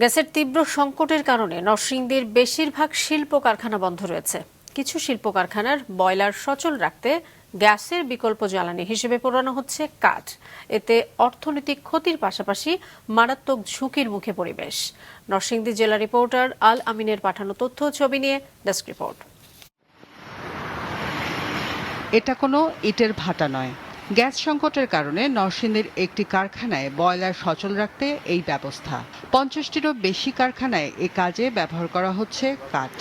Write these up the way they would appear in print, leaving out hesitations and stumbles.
গ্যাসের তীব্র সংকটের কারণে নরসিংদীর বেশিরভাগ শিল্প কারখানা বন্ধ রয়েছে। কিছু শিল্প কারখানার বয়লার সচল রাখতে গ্যাসের বিকল্প জ্বালানি হিসেবে পোড়ানো হচ্ছে কাঠ। এতে অর্থনৈতিক ক্ষতির পাশাপাশি মারাত্মক ঝুঁকির মুখে পরিবেশ। নরসিংদী জেলা রিপোর্টার আল আমিনের পাঠানো তথ্য ছবি নিয়ে ডেস্ক রিপোর্ট। এটা কোনো ইটের ভাটা নয়। গ্যাস সংকটের কারণে নরসিংদীর একটি কারখানায় বয়লার সচল রাখতে এই ব্যবস্থা। 50টিরও বেশি কারখানায় এ কাজে ব্যবহার করা হচ্ছে কাঠ।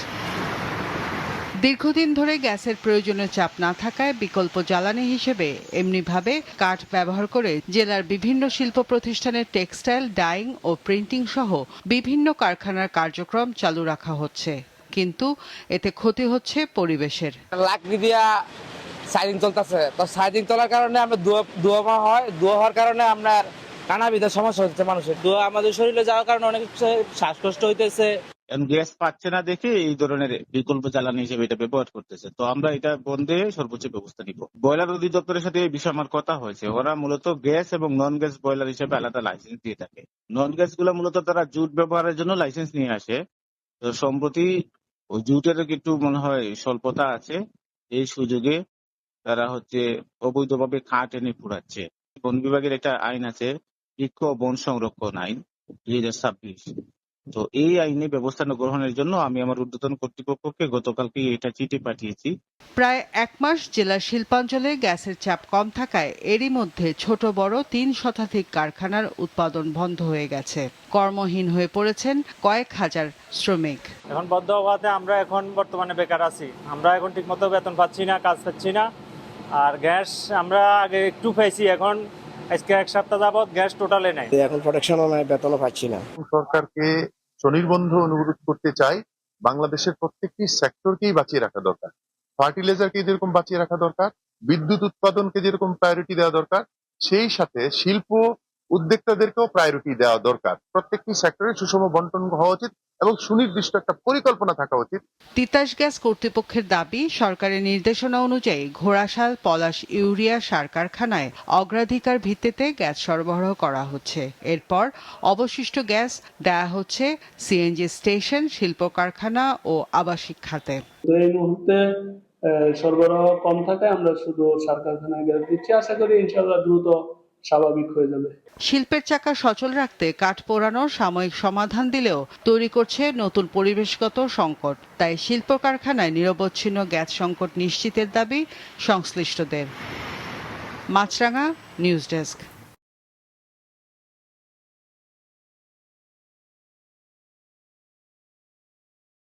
দীর্ঘদিন ধরে গ্যাসের প্রয়োজনীয় চাপ না থাকায় বিকল্প জ্বালানি হিসেবে এমনিভাবে কাঠ ব্যবহার করে জেলার বিভিন্ন শিল্প প্রতিষ্ঠানের টেক্সটাইল, ডাইং ও প্রিন্টিং সহ বিভিন্ন কারখানার কার্যক্রম চালু রাখা হচ্ছে, কিন্তু এতে ক্ষতি হচ্ছে পরিবেশের। লাকড়ি দিয়া সাইডিং চলতেছে, তো সাইডিং চলার কারণে আমরা ধোঁয়া হয়, ধোঁয়া হওয়ার কারণে আপনার নানাবিধ সমস্যা হচ্ছে মানুষের। ধোঁয়া আমাদের শরীরে যাওয়ার কারণে অনেক শ্বাসকষ্ট হইতেছে। গ্যাস পাচ্ছে না দেখে এই ধরনের বিকল্প জ্বালানি হিসেবে এটা ব্যবহার করতেছে। তো আমরা এটা বন্ধে সর্বোচ্চ ব্যবস্থা নিব। বয়লার অধিদপ্তরের সাথে এই বিষয়ে আমার কথা হয়েছে। ওরা মূলত গ্যাস এবং নন গ্যাস বয়লার হিসেবে আলাদা লাইসেন্স দিয়ে থাকে। নন গ্যাস গুলো মূলত তারা জুট ব্যবহারের জন্য লাইসেন্স নিয়ে আসে। তো সম্প্রতি ওই জুটের একটু মনে হয় স্বল্পতা আছে, এই সুযোগে তারা অবৈধভাবে কাঠ এনে পুড়াচ্ছে। বন বিভাগের একটা আইন আছে, বৃক্ষ ও বন সংরক্ষণ আইন 2026। তো এই আইনে ব্যবস্থা গ্রহণের জন্য আমি আমার ঊর্ধ্বতন কর্তৃপক্ষকে গতকালকে এটা চিঠি পাঠিয়েছি। প্রায় 1 মাস জেলার শিল্পাঞ্চলে গ্যাসের চাপ কম থাকায় এরই মধ্যে ছোট বড় 3 শতাধিক কারখানার উৎপাদন বন্ধ হয়ে গেছে। কর্মহীন হয়ে পড়েছেন কয়েক হাজার শ্রমিক। এখন বন্ধ হওয়াতে আমরা এখন বর্তমানে বেকার আছি। আমরা এখন ঠিকমতো বেতন পাচ্ছি না, কাজ পাচ্ছি না। আর গ্যাস আমরা আগে একটু পেয়েছি, এখন আজকে 1 সপ্তাহ যাবত গ্যাস টোটালে নাই। এখন প্রোটেকশনও নাই, বেতনও পাচ্ছি না। সরকারকে স্বনির্বন্ধ অনুরোধ করতে চাই, বাংলাদেশের প্রত্যেকটি সেক্টরকেই বাঁচিয়ে রাখা দরকার। ফার্টিলাইজারকে যেরকম বাঁচিয়ে রাখা দরকার, বিদ্যুৎ উৎপাদনকে যেরকম প্রায়োরিটি দেওয়া দরকার, সেই সাথে শিল্প উদ্যোক্তাদেরকেও প্রায়োরিটি দেওয়া দরকার। প্রত্যেকটি সেক্টরে সুষম বন্টন হওয়া উচিত এবং সুনির্দিষ্ট একটা পরিকল্পনা থাকা উচিত। তিতাস গ্যাস কর্তৃপক্ষের দাবি, সরকারের নির্দেশনা অনুযায়ী ঘোড়াশাল, পলাশ, ইউরিয়া সার কারখানায় অগ্রাধিকার ভিত্তিতে গ্যাস সরবরাহ করা হচ্ছে। এরপর অবশিষ্ট গ্যাস দেয়া হচ্ছে সিএনজি স্টেশন, শিল্প কারখানা ও আবাসিক খাতে। এই মুহূর্তে সরবরাহ কম থাকায় আমরা শুধু সার কারখানায় গ্যাস দিচ্ছি। আশা করি ইনশাআল্লাহ দ্রুত স্বাভাবিক হয়ে যাবে। শিল্পের চাকা সচল রাখতে কাঠ পোড়ানোর সাময়িক সমাধান দিলেও তৈরি করছে নতুন পরিবেশগত সংকট। তাই শিল্প কারখানায় নিরবচ্ছিন্ন গ্যাস সংকট নিশ্চিতের দাবি সংশ্লিষ্টদের। মাছরাঙা নিউজ ডেস্ক।